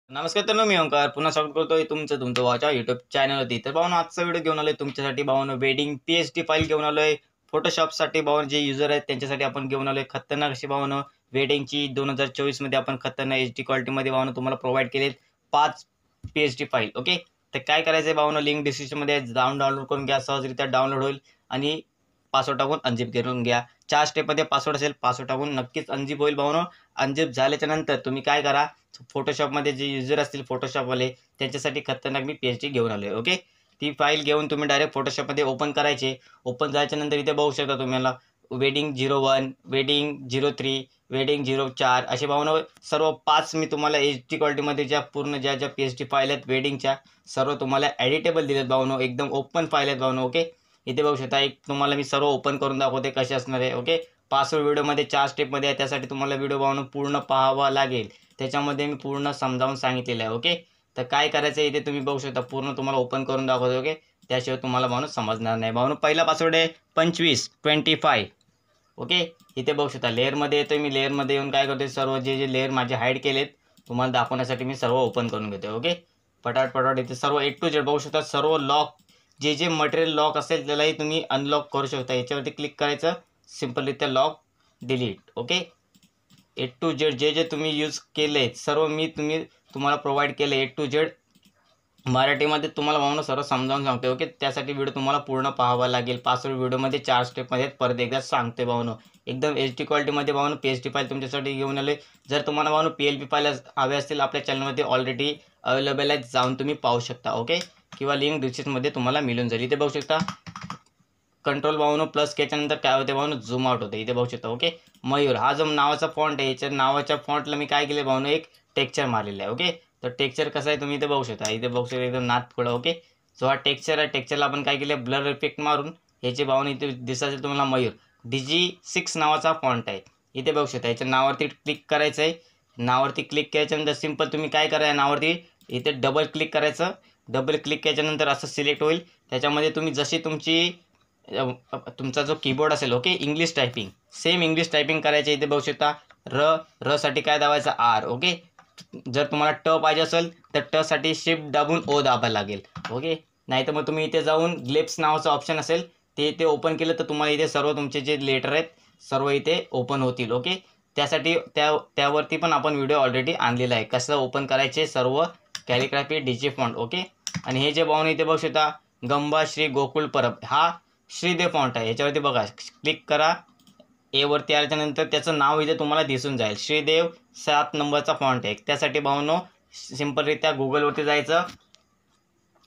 नमस्कार तर मी ओंकार पुन्हा स्वागत करतोय तुमचं वाचा यूट्यूब चॅनलवरती. तर भावना आजचा व्हिडिओ घेऊन आलोय तुमच्यासाठी. भावना वेडिंग पीएचडी फाईल घेऊन आलोय. फोटोशॉपसाठी भावना जे युजर आहेत त्यांच्यासाठी आपण घेऊन आलोय खतरनाक अशी भावना वेडिंगची 2024 मध्ये आपण खतरनाक HD क्वालिटीमध्ये भावना तुम्हाला प्रोव्हाइड केलेत 5 पीएचडी फाईल. ओके, तर काय करायचं भावना, लिंक डिस्क्रिप्शनमध्ये जाऊन डाउनलोड करून घ्या. सहजरित्या डाउनलोड होईल आणि पासवर्ड टाकून अनझिप करून घ्या. 4 स्टेपमध्ये पासवर्ड असेल, पासवर्ड टाकून नक्कीच अनझिप होईल भावना. अनझिप झाल्याच्या नंतर तुम्ही काय करा, फोटोशॉपमध्ये जे युजर असतील फोटोशॉपवाले त्यांच्यासाठी खतरनाक मी पीएचडी घेऊन आलोय. ओके, ती फाईल घेऊन तुम्ही डायरेक्ट फोटोशॉपमध्ये ओपन करायचे. ओपन झाल्याच्या नंतर इथे बघू शकता तुम्हाला वेडिंग 01, वेडिंग 03, वेडिंग 04 असे भावना सर्व 5 मी तुम्हाला HD क्वालिटीमध्ये ज्या पूर्ण ज्या पीएचडी फाईल आहेत वेडिंगच्या सर्व तुम्हाला एडिटेबल दिलेत भावना. एकदम ओपन फाईल आहेत भावना. ओके, इथे बघू शकता. एक तुम्हाला मी सर्व ओपन करून दाखवते कसे असणार आहे. ओके, पासवर्ड व्हिडिओमध्ये 4 स्टेपमध्ये आहे, त्यासाठी तुम्हाला व्हिडिओ भावना पूर्ण पाहावा लागेल. त्याच्यामध्ये मी पूर्ण समजावून सांगितलेलं आहे. ओके, तर काय करायचं इथे तुम्ही बघू शकता. पूर्ण तुम्हाला ओपन करून दाखवतो. ओके, त्याशिवाय तुम्हाला भावना समजणार नाही. भावना पहिला पासवर्ड आहे 25. ओके, इथे बघू शकता लेअरमध्ये येतोय मी. लेअरमध्ये येऊन काय करतोय, सर्व जे लेअर माझे हाईड केलेत तुम्हाला दाखवण्यासाठी मी सर्व ओपन करून घेतोय. ओके, पटाट इथे सर्व A to Z बघू शकता. सर्व लॉक जे मटेरियल लॉक असेल त्यालाही तुम्ही अनलॉक करू शकता. याच्यावरती क्लिक करायचं, सिम्पलरित्या lock delete. Okay, A to Z जे तुम्ही यूज केले सर्व मी तुम्हाला प्रोव्हाइड केले A to Z मराठीमध्ये तुम्हाला भावना सर्व समजावून सांगते. ओके, त्यासाठी व्हिडिओ तुम्हाला पूर्ण पाहावा लागेल. पासवर्ड व्हिडिओमध्ये 4 स्टेपमध्ये परत एकदा सांगते भावना. एकदम HD क्वालिटीमध्ये भावना पीएचडी फाईल तुमच्यासाठी घेऊन आले. जर तुम्हाला भावना PLP फाईल हवे असतील आपल्या चॅनलमध्ये ऑलरेडी अवेलेबल आहेत, जाऊन तुम्ही पाहू शकता. ओके, किंवा लिंक डिस्क्रिप्शनमध्ये तुम्हाला मिळून जाईल. इथे बघू शकता कंट्रोल भावना प्लस केच्यानंतर काय होते भावना, झूम आउट होते. इथे बघू शकता. ओके, मयूर हा जो नावाचा फॉन्ट आहे, याच्या नावाच्या फॉन्टला मी काय केले भावना, एक टेक्स्चर मारलेला आहे. ओके, तर टेक्स्चर कसं आहे तुम्ही इथे बघू शकता. इथे बघू शकता एकदम नाथ पुढं. ओके, जो हा टेक्स्चर आहे टेक्स्चरला आपण काय केलं, ब्लर इफेक्ट मारून याची भावना इथे दिसायचं तुम्हाला मयूर DG6 नावाचा फॉन्ट आहे. इथे बघू शकता. याच्या नावावरती क्लिक करायचं आहे. नावावरती क्लिक केल्याच्यानंतर सिंपल तुम्ही काय करा, नावावरती इथे डबल क्लिक करायचं. डबल क्लिक केल्याच्यानंतर असं सिलेक्ट होईल. त्याच्यामध्ये तुम्ही जशी तुमचा जो कीबोर्ड असेल, okay, English typing same English typing करायचे. इथे बघू शकता र साठी काय दाबायचं R. ओके, जर तुम्हाला ट पाहिजे असेल तर ट साठी शिफ्ट दाबून O दाबायला लागेल. ओके, नाही तर मग तुम्ही इथे जाऊन ग्लिप्स नावाचं ऑप्शन असेल ते इथे ओपन केलं तर तुम्हाला इथे सर्व तुमचे जे लेटर आहेत सर्व इथे ओपन होतील. ओके, त्यासाठी त्यावरती पण आपण व्हिडिओ ऑलरेडी आणलेला आहे, कसं ओपन करायचे सर्व कॅलिग्राफी DG फॉन्ट. ओके, आणि हे जे भावना इथे बघू शकता गंबा श्री गोकुळ परब, हा श्रीदेव फॉन्ट आहे. याच्यावरती बघा क्लिक करा. ए वरती आल्याच्यानंतर त्याचं नाव इथे तुम्हाला दिसून जाईल. श्रीदेव 7 नंबरचा फॉन्ट आहे. त्यासाठी भावनो सिंपलरित्या गुगलवरती जायचं,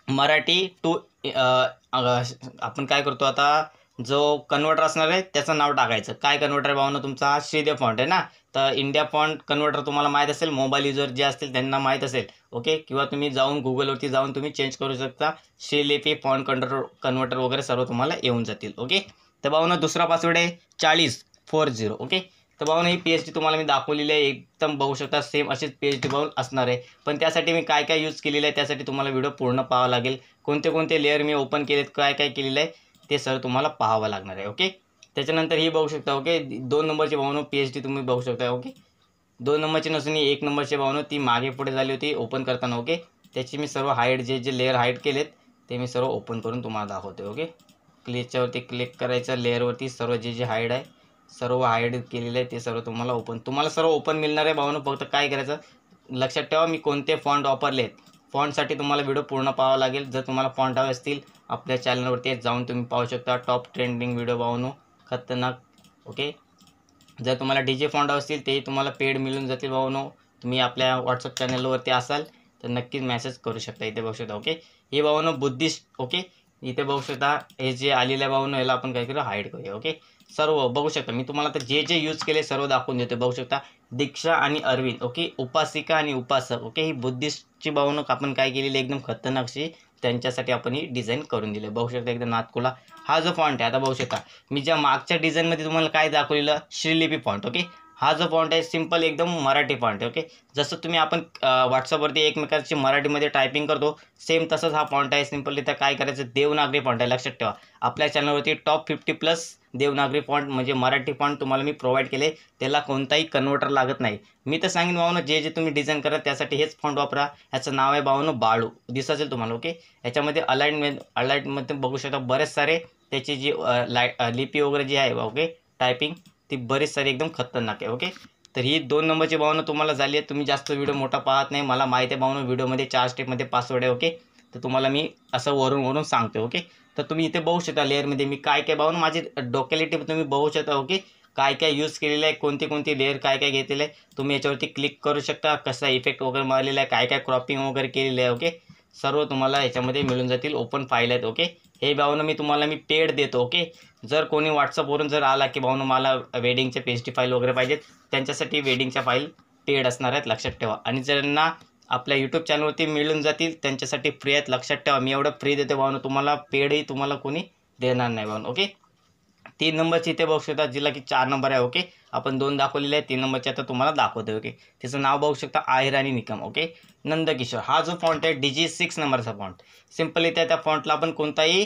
मराठी टू आपण काय करतो आता, जो कन्व्हर्टर असणार आहे त्याचं नाव टाकायचं. काय कन्व्हर्टर आहे भावना, तुमचा हा श्रीदेव फॉन्ट आहे ना, तर इंडिया फॉन्ट कन्व्हर्टर तुम्हाला माहीत असेल, मोबाईल युजर जे असतील त्यांना माहीत असेल. ओके, किंवा तुम्ही जाऊन गुगलवरती जाऊन तुम्ही चेंज करू शकता. श्रीलिपी फॉन्ट कन्व्हर्टर वगैरे सर्व तुम्हाला येऊन जातील. ओके, तर भावना दुसरा पासवर्ड आहे 4040. ओके, तर भावना ही पीएचडी तुम्हाला मी दाखवलेली आहे. एकदम बघू शकता सेम अशीच पीएचडी भावना असणार आहे. पण त्यासाठी मी काय यूज केलेलं आहे त्यासाठी तुम्हाला व्हिडिओ पूर्ण पाहावा लागेल. कोणते लेअर मी ओपन केलेत, काय केलेलं आहे ते सर तुम्हाला पाहावं लागणार आहे. ओके, त्याच्यानंतर ही बघू शकता. ओके, 2 नंबरची भावना पीएचडी तुम्ही बघू शकता. ओके, 2 नंबरची नसून 1 नंबरची भावना ती मागे पुढे झाली होती ओपन करताना. ओके, त्याची मी सर्व हाईड जे लेअर हाईड केलेत ते मी सर्व ओपन करून तुम्हाला दाखवते. ओके, क्लिकच्यावरती क्लिक करायचं, लेअरवरती सर्व जे हाईड आहे सर्व हाईड केलेलं आहे ते सर्व तुम्हाला सर्व ओपन मिळणार आहे भावना. फक्त काय करायचं लक्षात ठेवा, मी कोणते फॉन्ट वापरले आहेत. फॉन्टसाठी तुम्हाला व्हिडिओ पूर्ण पाहावा लागेल. जर तुम्हाला फॉन्ट हवे असतील आपल्या चॅनलवरती जाऊन तुम्ही पाहू शकता. टॉप ट्रेंडिंग व्हिडिओ भावनो खतरनाक. ओके, जर तुम्हाला DJ फॉन्ट हवे असतील ते तुम्हाला पेड मिळून जातील भावनो. तुम्ही आपल्या व्हॉट्सअप चॅनलवरती असाल तर नक्कीच मेसेज करू शकता. इथे बघू शकता. ओके, हे भावनो बुद्धिस्ट. ओके, इथे बघू शकता हे जे आलेल्या भावनो याला आपण काय करू, हाईड करूया. ओके, सर्व बघू शकता. मी तुम्हाला तर जे यूज केले सर्व दाखवून देतो. बघू शकता दीक्षा आणि अरविंद. ओके, उपासिका आणि उपासक. ओके, ही बुद्धिस्टची भावना आपण काय केलेली एकदम खतरनाकशी त्यांच्यासाठी आपण ही डिझाईन करून दिली. बघू शकता एकदम नाथकुला हा जो फॉन्ट आहे. आता बघू शकता मी ज्या मागच्या डिझाईनमध्ये तुम्हाला काय दाखवलेलं श्रीलिपी फॉन्ट. ओके, हा जो फॉन्ट आहे सिंपल एकदम मराठी फॉन्ट आहे. ओके, जसं तुम्ही आपण व्हॉट्सअपवरती एकमेकांची मराठीमध्ये टायपिंग करतो सेम तसंच हा फॉन्ट आहे. सिंपली त्या काय करायचं, देवनागरी फॉन्ट आहे. लक्षात ठेवा, आपल्या चॅनलवरती टॉप 50+ देवनागरी फॉन्ट म्हणजे मराठी फॉन्ट तुम्हाला मी प्रोव्हाइड केले. त्याला कोणताही कन्व्हर्टर लागत नाही. मी तर सांगेन भावानो, जे जे तुम्ही डिझाईन करा त्यासाठी हेच फॉन्ट वापरा. ह्याचं नाव आहे भावानो बाळू, दिसत असेल तुम्हाला. ओके, ह्याच्यामध्ये अलाइनमध्ये बघू शकता बरेच सारे त्याची जी लिपी वगैरे जी आहे ओके टायपिंग, ती बरीच सारी एकदम खतरनाक आहे. ओके, तर ही 2 नंबरची भावना तुम्हाला झाली आहे. तुम्ही जास्त व्हिडिओ मोठा पाहत नाही, मला माहिती आहे भावना. व्हिडिओमध्ये 4 स्टेपमध्ये पासवर्ड आहे. ओके, तर तुम्हाला मी असं वरून सांगतो. ओके, तर तुम्ही इथे बघू शकता लेअरमध्ये मी काय काय भावना माझी डोक्यालिटी तुम्ही बघू शकता. ओके, काय काय यूज केलेलं आहे, कोणती कोणती लेअर काय काय घेतलेलं आहे, तुम्ही याच्यावरती क्लिक करू शकता. कसा इफेक्ट वगैरे मारलेला आहे, काय काय क्रॉपिंग वगैरे केलेलं आहे. ओके, सर्व तुम्हाला याच्यामध्ये मिळून जातील. ओपन फाईल आहेत. ओके, हे भावना मी पेड देतो. ओके, जर कोणी व्हॉट्सअपवरून जर आला की भावना मला वेडिंगचे पेस्टी फाईल वगैरे पाहिजेत, त्यांच्यासाठी वेडिंगच्या फाईल पेड असणार आहेत. लक्षात ठेवा. आणि ज्यांना आपल्या यूट्यूब चॅनलवरती मिळून जातील त्यांच्यासाठी फ्री आहेत. लक्षात ठेवा, मी एवढं फ्री देतो भावना, तुम्हाला पेडही तुम्हाला कोणी देणार नाही भावना. ओके, 3 नंबरची इथे बघू शकता, जिला की 4 नंबर आहे. ओके, आपण 2 दाखवलेले आहे, 3 नंबरची आता तुम्हाला दाखवतो. ओके, तिचं नाव बघू शकता आहिराणी निकम. ओके, नंदकिशोर हा जो फॉन्ट आहे DG 6 नंबरचा फॉन्ट. सिंपली त्या फॉन्टला आपण कोणताही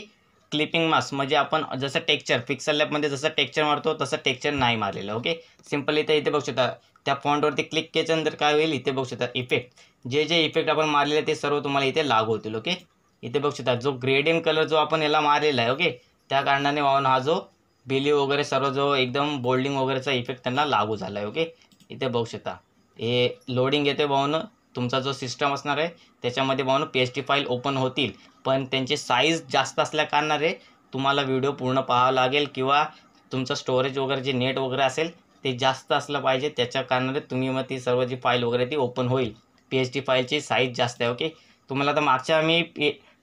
क्लिपिंग मास्क म्हणजे आपण जसं टेक्स्चर पिक्सल लॅबमध्ये जसं टेक्स्चर मारतो तसं टेक्स्चर नाही मारलेलं. ओके, सिंपली इथे बघू शकता त्या फॉन्टवरती क्लिक केल्यानंतर काय होईल, इथे बघू शकता इफेक्ट, जे जे इफेक्ट आपण मारलेले ते सर्व तुम्हाला इथे लागू होतील. ओके, इथे बघू शकता जो ग्रेडियंट कलर जो आपण याला मारलेला आहे. ओके, त्या कारणाने वाहून हा जो बिली वगैरे सर्व जो एकदम बोल्डिंग वगैरेचा इफेक्ट त्यांना लागू झाला आहे. ओके, इथे बघू शकता हे लोडिंग येते भावनं. तुमचा जो सिस्टम असणार आहे त्याच्यामध्ये भावनं PST फाईल ओपन होतील, पण त्यांची साईज जास्त असल्या कारणाने तुम्हाला व्हिडिओ पूर्ण पाहावा लागेल, किंवा तुमचं स्टोरेज वगैरे जे नेट वगैरे असेल ते जास्त असलं पाहिजे. त्याच्या कारणाने तुम्ही मग ती सर्व जी फाईल वगैरे ती ओपन होईल. PST फाईलची साईज जास्त आहे. ओके, तुम्हाला आता मागच्या मी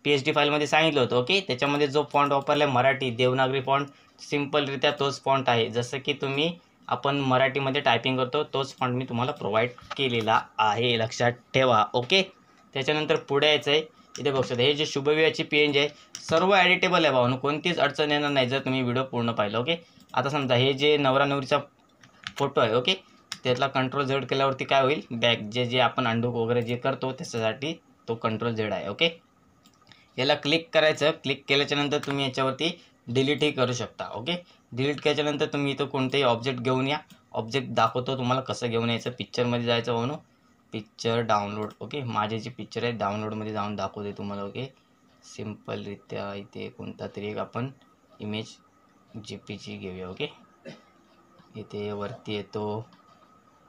PST फाईलमध्ये सांगितलं होतं. ओके, त्याच्यामध्ये जो फॉन्ट वापरला आहे मराठी देवनागरी फॉन्ट, सिम्पलरित्या तोच फॉन्ट आहे. जसं की आपण मराठीमध्ये टायपिंग करतो तोच फॉन्ट मी तुम्हाला प्रोव्हाइड केलेला आहे. लक्षात ठेवा. ओके, त्याच्यानंतर पुढे यायचं आहे. इथे बघू शकता हे जे शुभविवाची PNG आहे सर्व एडिटेबल आहे भावनो, कोणतीच अडचण येणार नाही जर तुम्ही व्हिडिओ पूर्ण पाहिलं. ओके, आता समजा हे जे नवरा नवरीचा फोटो आहे. ओके, त्यातला Ctrl Z केल्यावरती काय होईल, बॅक जे जे आपण अंडू वगैरे जे करतो त्याच्यासाठी तो Ctrl Z आहे. ओके, याला क्लिक करायचं. क्लिक केल्याच्यानंतर तुम्ही याच्यावरती डिलीटही करू शकता. ओके, डिलीट केल्याच्यानंतर तुम्ही इथं कोणतेही ऑब्जेक्ट घेऊन या. ऑब्जेक्ट दाखवतो तुम्हाला कसं घेऊन यायचं. पिक्चरमध्ये जायचं म्हणून पिक्चर डाउनलोड. ओके, माझे जे पिक्चर आहे डाउनलोडमध्ये जाऊन दाखवते तुम्हाला. ओके, सिम्पलरित्या इथे कोणता तरी एक आपण इमेज JPG घेऊया. ओके, इथे वरती येतो.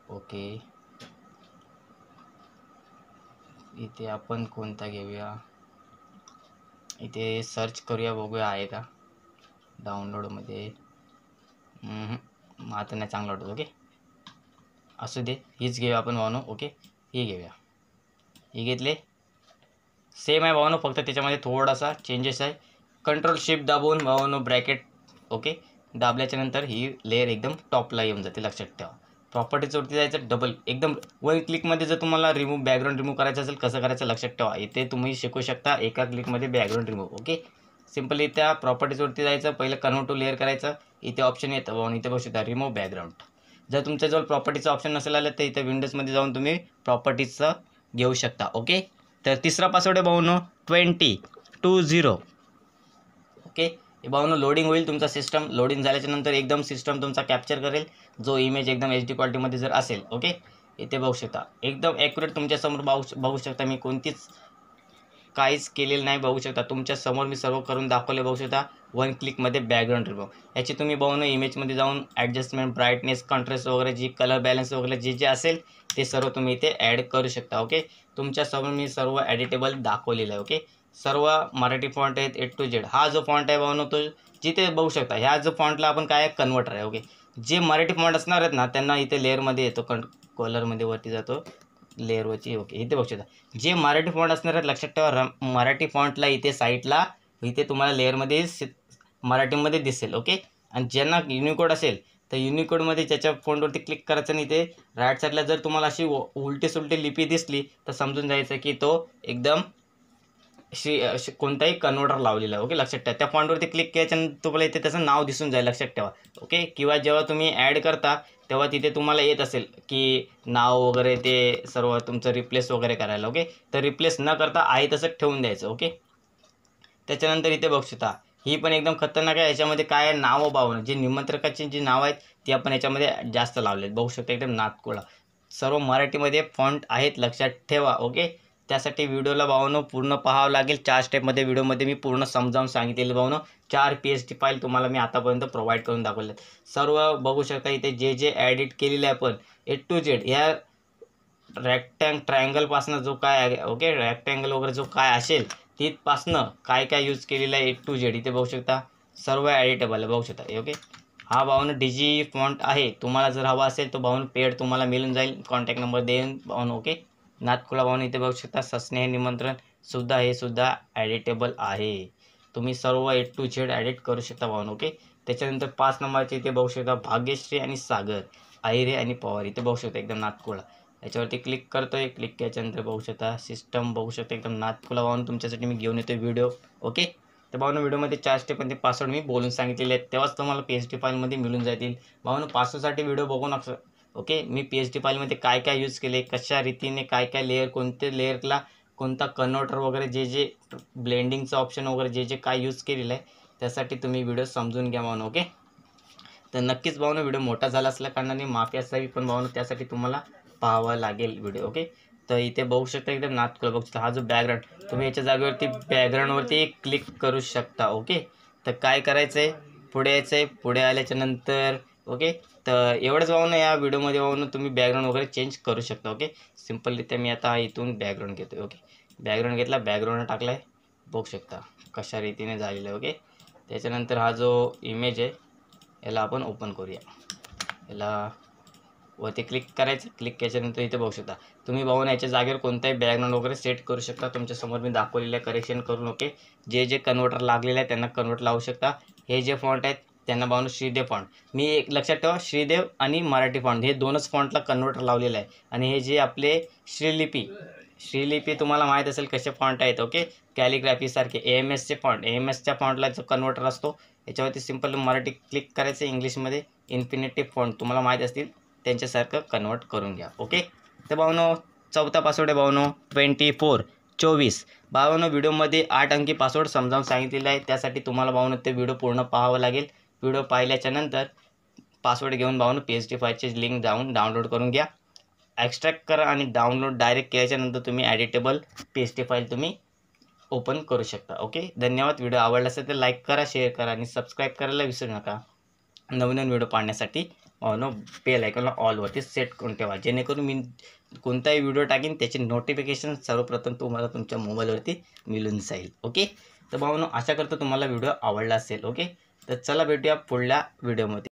ओके, इथे आपण कोणता घेऊया, इथे सर्च करूया, बघूया आहे का डाउनलोडमध्ये. आता नाही चांगलं वाटत. ओके, असू दे, हीच घेऊया आपण भावनो. ओके, ही घेऊया. ही घेतले, सेम आहे भावनो, फक्त त्याच्यामध्ये थोडासा चेंजेस आहे. Ctrl+Shift दाबून भावनो ब्रॅकेट ओके दाबल्याच्यानंतर ही लेअर एकदम टॉपला येऊन जाते. लक्षात ठेवा. प्रॉपर्टीजवरती जायचं, डबल एकदम वन क्लिकमध्ये जर तुम्हाला बॅकग्राऊंड रिमूव्ह करायचं असेल कसं करायचं लक्षात ठेवा. इथे तुम्ही शिकू शकता एका क्लिकमध्ये बॅकग्राऊंड रिमूव्ह. ओके, सिम्पली त्या प्रॉपर्टीजवरती जायचं, पहिलं कन्व्हर्ट टू लेअर करायचं. इथे ऑप्शन येतं भाऊ, इथे बघू शकता रिमूव्ह बॅकग्राऊंड. जर तुमच्याजवळ प्रॉपर्टीचं ऑप्शन नसेल आलं तर इथे विंडोजमध्ये जाऊन तुम्ही प्रॉपर्टीजचं घेऊ शकता. ओके, तर तिसरा पासवर्ड आहे भाऊनो 2020. ओके, हे भाऊनो लोडिंग होईल. तुमचा सिस्टम लोडिंग झाल्याच्यानंतर एकदम सिस्टम तुमचा कॅप्चर करेल जो इमेज एकदम HD क्वालिटीमध्ये जर असेल. ओके, इथे बघू शकता एकदम ॲक्युरेट तुमच्यासमोर बघू शकता. मी कोणतीच काहीच केलेलं नाही. बघू शकता तुमच्यासमोर मी सर्व करून दाखवले. बघू शकता वन क्लिकमध्ये बॅकग्राऊंड रिमूव्ह. याची तुम्ही भाऊनो इमेजमध्ये जाऊन ॲडजस्टमेंट, ब्राईटनेस, कॉन्ट्रास्ट वगैरे जी कलर बॅलन्स वगैरे जे जे असेल ते सर्व तुम्ही इथे ॲड करू शकता. ओके, तुमच्यासमोर मी सर्व ॲडिटेबल दाखवलेलं आहे. ओके, सर्व मराठी फॉन्ट आहेत A to Z. हा जो फॉन्ट आहे भावनो तो जिथे बघू शकता ह्या जो फॉन्टला आपण काय कन्व्हर्टर आहे. ओके, जे मराठी फॉन्ट असणार आहेत ना त्यांना इथे लेअरमध्ये येतो, कलरमध्ये वरती जातो लेअरवरची. ओके, इथे बघू शकता जे मराठी फॉन्ट असणार आहेत लक्षात ठेवा. मराठी फॉन्टला इथे साईडला इथे तुम्हाला लेअरमध्ये मराठीमध्ये दिसेल. ओके, आणि ज्यांना युनिकोड असेल तर युनिकोडमध्ये त्याच्या फॉन्टवरती क्लिक करायचं आणि इथे राईट साईडला जर तुम्हाला अशी उलटी सुलटी लिपी दिसली तर समजून जायचं की तो एकदम कोणताही कन्व्हर्टर लावलेला आहे. ओके, लक्षात ठेवा. त्या फॉन्टवरती क्लिक केल्याच्यानंतर तुम्हाला इथे त्याचं नाव दिसून जाईल. लक्षात ठेवा. ओके, किंवा जेव्हा तुम्ही ॲड करता तेव्हा तिथे तुम्हाला येत असेल की नाव वगैरे ते सर्व तुमचं रिप्लेस वगैरे करायला. ओके, तर रिप्लेस न करता आहे तसं ठेवून द्यायचं. ओके, त्याच्यानंतर इथे बघू शकता ही पण एकदम खतरनाक आहे. याच्यामध्ये काय आहे, नाव भावना जे निमंत्रकाची जी नाव आहेत ती आपण याच्यामध्ये जास्त लावलेत. बघू शकता एकदम नादकुळा सर्व मराठीमध्ये फॉन्ट आहेत, लक्षात ठेवा. ओके, त्यासाठी व्हिडिओला भावानो पूर्ण पाहावं लागेल. 4 स्टेपमध्ये व्हिडिओमध्ये मी पूर्ण समजावून सांगितलेलं भावानो. 4 PST फाईल तुम्हाला मी आतापर्यंत प्रोव्हाइड करून दाखवलेत. सर्व बघू शकता इथे जे जे एडिट केलेले आहे आपण A to Z ह्या ट्रायंगलपासनं जो काय आहे. ओके, रेक्टँगल वगैरे जो काय असेल तिथपासनं काय काय यूज केलेलं आहे A to Z इथे बघू शकता. सर्व एडिटेबल आहे बघू शकता. ओके, हा भावानो DG फॉन्ट आहे. तुम्हाला जर हवा असेल तो भावानो पेड तुम्हाला मिळून जाईल. कॉन्टॅक्ट नंबर देईन भावानो. ओके, नादकुळा भावानो इथे बघू शकता. सस्नेह निमंत्रण सुद्धा हे सुद्धा एडिटेबल आहे. तुम्ही सर्व A to Z एडिट करू शकता भावानो. ओके, त्याच्यानंतर 5 नंबरचे इथे बघू शकता भाग्यश्री आणि सागर, आहिरे आणि पवार इथे बघू शकता एकदम नादकुळा. याच्यावरती क्लिक करतोय. क्लिक केल्याच्यानंतर बघू शकता सिस्टम बघू शकता एकदम नादकुळा भावानो. तुमच्यासाठी मी घेऊन येतोय व्हिडिओ. ओके, तर भावानो व्हिडिओमध्ये 4 स्टेप आणि पासवर्ड मी बोलून सांगितलेले आहेत, तेव्हाच तुम्हाला PST फाईलमध्ये मिळून जातील. भावानो पासवर्डसाठी व्हिडिओ बघू नका. ओके, मी PST फाईलमध्ये काय काय यूज केले, कशा रीतीने काय काय लेअर, कोणते लेअरला कोणता कन्व्हर्टर वगैरे जे जे ब्लेंडिंगचं ऑप्शन वगैरे जे जे काय यूज केलेलं आहे त्यासाठी तुम्ही व्हिडिओ समजून घ्या भावानो. ओके, तर नक्कीच भावानो व्हिडिओ मोठा झाला असल्या कारणाने माफी असावी, पण भावानो त्यासाठी तुम्हाला पाहावा लागेल व्हिडिओ. ओके, तर इथे बघू शकता एकदम नादकुळा बघू शकता. हा जो बॅकग्राऊंड तुम्ही याच्या जागेवरती बॅकग्राऊंडवरती क्लिक करू शकता. ओके, तर काय करायचं आहे, पुढे यायचं आहे. पुढे आल्याच्या नंतर ओके, तर एवढंच भावानो या व्हिडिओमध्ये भावानो तुम्ही बॅकग्राऊंड वगैरे चेंज करू शकता. ओके, सिम्पलरित्या मी आता इथून बॅकग्राऊंड घेतो. ओके, बॅकग्राऊंड घेतला, बॅकग्राऊंड टाकला आहे बघू शकता कशा रीतीने झालेलं आहे. ओके, त्याच्यानंतर हा जो इमेज आहे याला आपण ओपन करूया. याला वरती क्लिक करायचं. क्लिक केल्याच्यानंतर इथे बघू शकता तुम्ही भावानो याच्या जागेवर कोणताही बॅकग्राऊंड वगैरे सेट करू शकता. तुमच्यासमोर मी दाखवलेलं आहे करेक्शन करून. ओके, जे जे कन्व्हर्टर लागलेलं आहे त्यांना कन्व्हर्ट लावू शकता. हे जे फॉन्ट आहेत त्यांना भावानो श्रीदेव फॉन्ट, मी एक लक्षात ठेवा श्रीदेव आणि मराठी फॉन्ट हे दोनच फॉन्टला कन्व्हर्टर लावलेलं आहे. आणि हे जे आपले श्रीलिपी तुम्हाला माहीत असेल कसे फॉन्ट आहेत. ओके, कॅलिग्राफीसारखे AMSचे फॉन्ट, AMSच्या फॉन्टला जो कन्व्हर्टर असतो याच्यावरती सिम्पल मराठी क्लिक करायचं. इंग्लिशमध्ये इन्फिनिटिव्ह फॉन्ट तुम्हाला माहीत असतील त्यांच्यासारखं कन्वर्ट करून घ्या. ओके, तर भावानो चौथा पासवर्ड आहे भावानो 24. भावानो व्हिडिओमध्ये 8 अंकी पासवर्ड समजावून सांगितलेलं आहे. त्यासाठी तुम्हाला भावानो ते व्हिडिओ पूर्ण पाहावं लागेल. व्हिडिओ पाहिल्याच्या नंतर पासवर्ड घेऊन भावानो PST फाईलची लिंक जाऊन डाउनलोड करून घ्या. एक्स्ट्रॅक्ट करा आणि डाउनलोड डायरेक्ट केल्याच्यानंतर तुम्ही एडिटेबल PST फाईल तुम्ही ओपन करू शकता. ओके, धन्यवाद. व्हिडिओ आवडला असेल तर लाईक करा, शेअर करा आणि सबस्क्राईब करायला विसरू नका. नवीन व्हिडिओ पाहण्यासाठी भावानो बेल आयकॉनला ऑलवरती सेट करून ठेवा, जेणेकरून मी कोणताही व्हिडिओ टाकीन त्याची नोटिफिकेशन सर्वप्रथम तुम्हाला तुमच्या मोबाईलवरती मिळून जाईल. ओके, तर भावानो आशा करतो तुम्हाला व्हिडिओ आवडला असेल. ओके, तर चला भेटूया पुढल्या व्हिडिओमध्ये.